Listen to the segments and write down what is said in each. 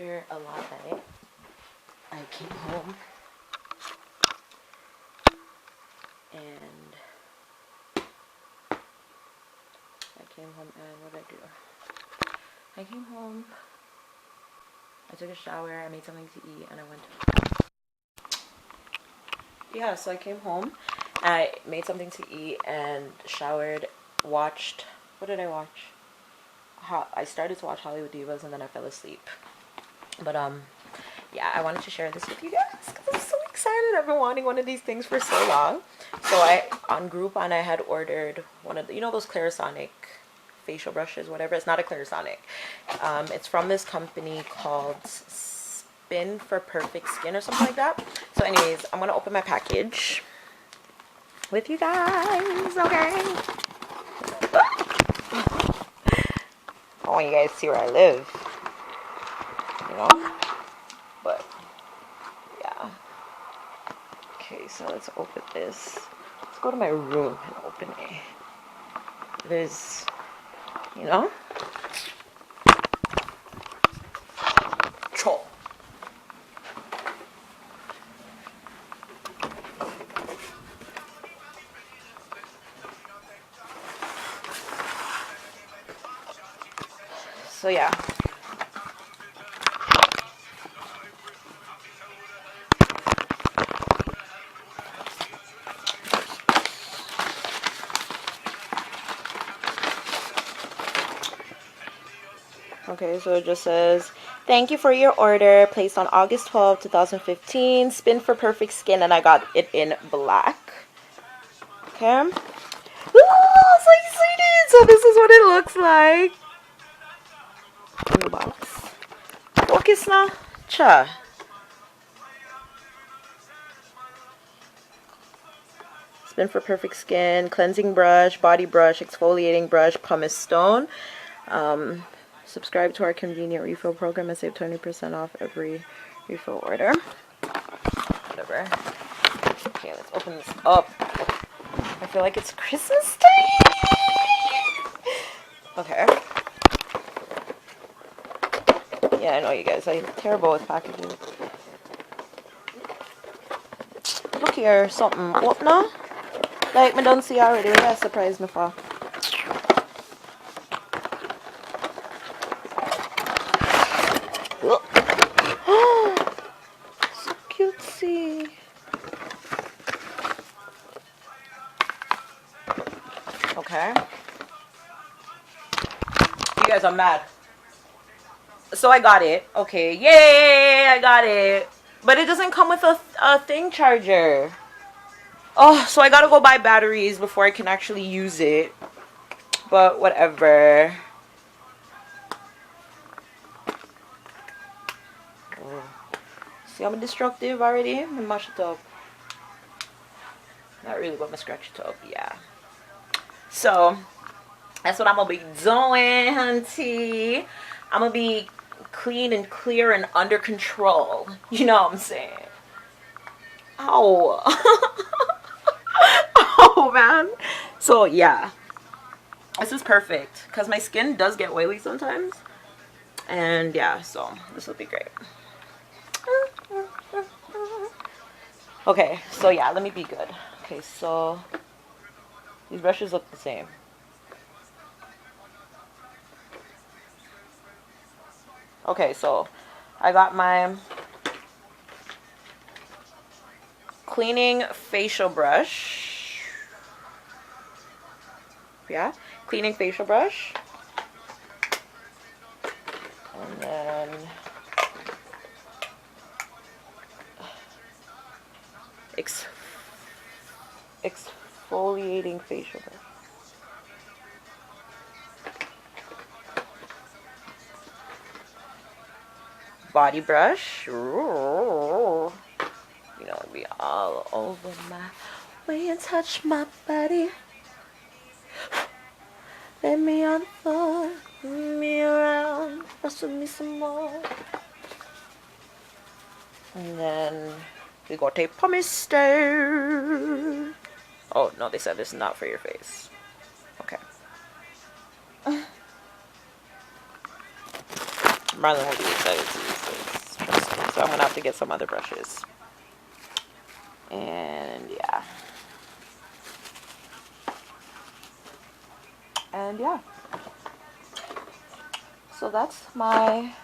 after a long night, I came home and what did I do? I came home, I took a shower, I made something to eat, and I went to... Yeah, so I came home, I made something to eat and showered, watched... What did I watch? I started to watch Hollywood Divas and then I fell asleep. But yeah, I wanted to share this with you guys because I'm so excited. I've been wanting one of these things for so long. So on Groupon, I had ordered one of the, you know, those Clarisonic facial brushes, whatever. It's not a Clarisonic. It's from this company called Spin for Perfect Skin or something like that. So anyways, I'm gonna open my package with you guys, okay? I want you guys to see where I live, you know, but yeah. Okay, so let's open this. Let's go to my room and open it. There's, you know, troll. So yeah. Okay, so it just says, thank you for your order placed on August 12, 2015. Spin for Perfect Skin, and I got it in black. Okay. Oh, so excited! So this is what it looks like. In the box. Focus now. Cha. Spin for Perfect Skin, cleansing brush, body brush, exfoliating brush, pumice stone. Subscribe to our convenient refill program and save 20% off every refill order. Whatever. Okay, let's open this up. I feel like it's Christmas time. Okay. Yeah, I know you guys. I'm terrible with packaging. Look here, something. What now? Like me don't see already. That surprised me for. So cutesy. Okay. You guys are mad. So I got it. Okay. Yay! I got it. But it doesn't come with a thing charger. Oh, so I gotta go buy batteries before I can actually use it. But whatever. Oh. See, I'm destructive already. I'm gonna mash it up. Not really, but I'm gonna scratch it up. Yeah. So that's what I'm gonna be doing, hunty. I'm gonna be clean and clear and under control. You know what I'm saying? Ow. Oh man. So yeah, this is perfect because my skin does get oily sometimes, and yeah, so this will be great. Okay, so yeah, let me be good. Okay, so these brushes look the same. Okay, so I got my cleaning facial brush. Yeah, cleaning facial brush. And then exfoliating facial brush. Body brush. Ooh. You know, it'd be all over my way and touch my body. Let me on the floor, me around, mess with me some more. And then we got a pumice stone. Oh no, they said this is not for your face. Okay. Marlon will be excited to use this. Trust me. So I'm gonna have to get some other brushes. And yeah. And yeah. So that's my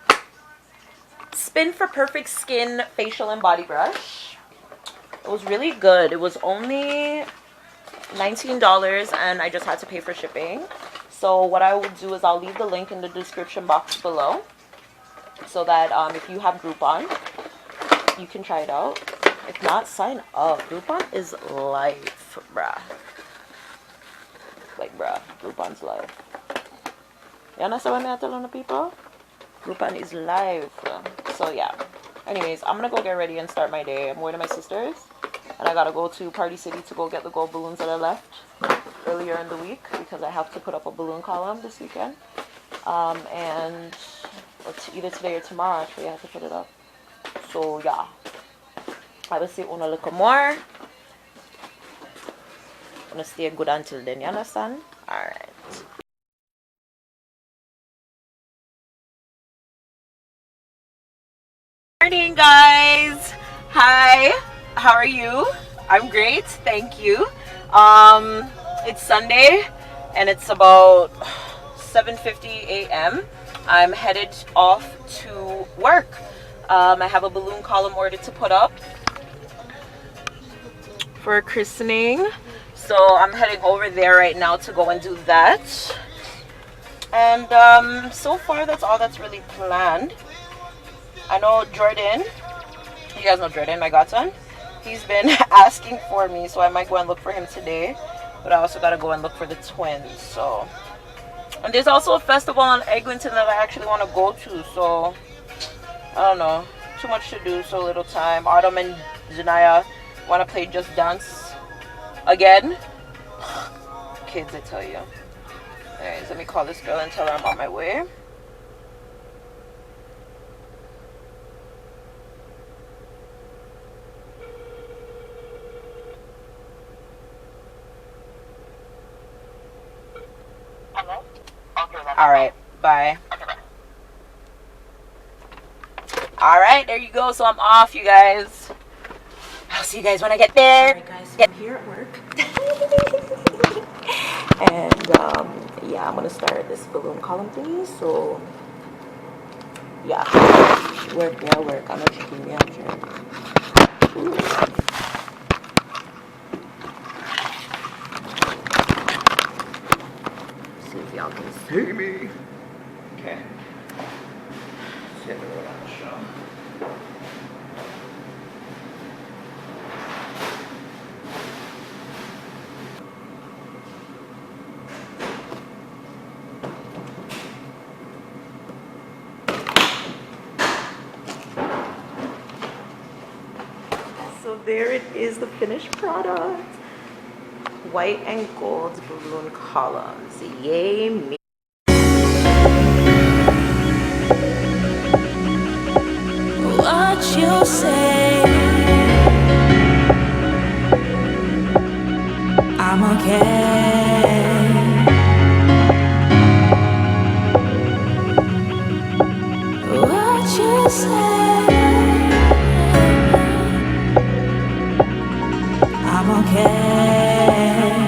Spin for Perfect Skin facial and body brush. It was really good. It was only $19 and I just had to pay for shipping. So what I will do is I'll leave the link in the description box below so that if you have Groupon, you can try it out. If not, sign up. Groupon is life, bruh. Like, bruh, Groupon's life. You understand what I'm telling the people? Groupon is life. So yeah. Anyways, I'm gonna go get ready and start my day. I'm going to my sister's. And I gotta go to Party City to go get the gold balloons that I left earlier in the week because I have to put up a balloon column this weekend. And either today or tomorrow, actually, I have to put it up. So yeah, I will see you a little more. I'm gonna stay good until then. You understand? All right. Morning, guys. Hi. How are you? I'm great, thank you. It's Sunday and it's about 7:50 a.m. I'm headed off to work. I have a balloon column ordered to put up for a christening, so I'm heading over there right now to go and do that. And so far that's all that's really planned. I know Jordan, you guys know Jordan, my godson. He's been asking for me, so I might go and look for him today. But I also gotta go and look for the twins. So, and there's also a festival in Eglinton that I actually want to go to. So, I don't know, too much to do, so little time. Autumn and Janaya want to play Just Dance again. Kids, I tell you. Anyways, let me call this girl and tell her I'm on my way. Alright, bye. Alright, there you go. So I'm off, you guys. I'll see you guys when I get there. Alright, guys, so I'm here at work. And, yeah, I'm gonna start this balloon column thingy. So, yeah. Work, yeah, work. I'm not checking me out here. See if y'all can see me. Okay. See if we're on the show. So there it is, the finished product. White and gold balloon columns. Yay me. What you say? I'm okay. What you say? I'm okay.